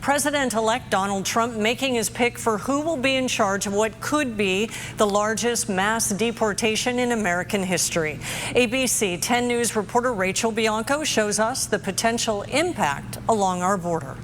President-elect Donald Trump making his pick for who will be in charge of what could be the largest mass deportation in American history. ABC 10 News reporter Rachel Bianco shows us the potential impact along our border.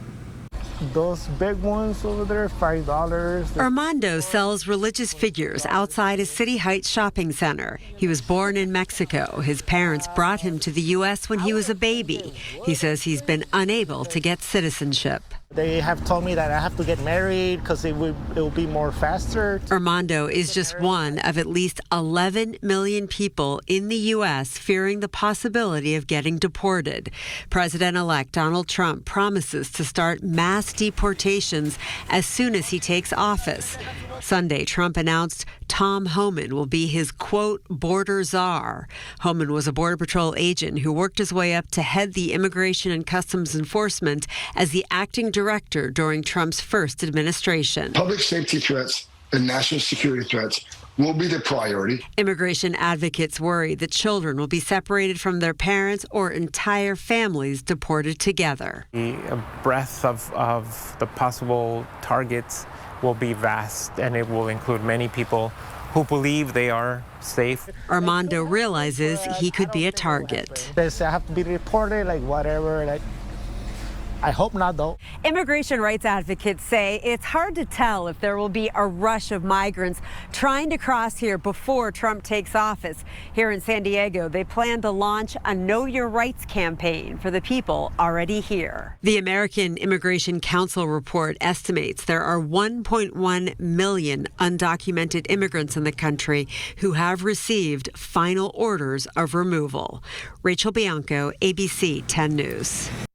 Those big ones over there, $5. Armando sells religious figures outside a City Heights shopping center. He was born in Mexico. His parents brought him to the U.S. when he was a baby. He says he's been unable to get citizenship. They have told me that I have to get married because it will be more faster. Armando is just one of at least 11 million people in the U.S. fearing the possibility of getting deported. President-elect Donald Trump promises to start mass deportations as soon as he takes office. Sunday, Trump announced Tom Homan will be his, quote, border czar. Homan was a Border Patrol agent who worked his way up to head the Immigration and Customs Enforcement as the acting director during Trump's first administration. Public safety threats and national security threats will be the priority. Immigration advocates worry that children will be separated from their parents or entire families deported together. The breadth of the possible targets will be vast, and it will include many people who believe they are safe. Armando realizes he could be a target. They say I have to be reported, like whatever. Like, I hope not, though. Immigration rights advocates say it's hard to tell if there will be a rush of migrants trying to cross here before Trump takes office. Here in San Diego, they plan to launch a Know Your Rights campaign for the people already here. The American Immigration Council report estimates there are 1.1 million undocumented immigrants in the country who have received final orders of removal. Rachel Bianco, ABC 10 News.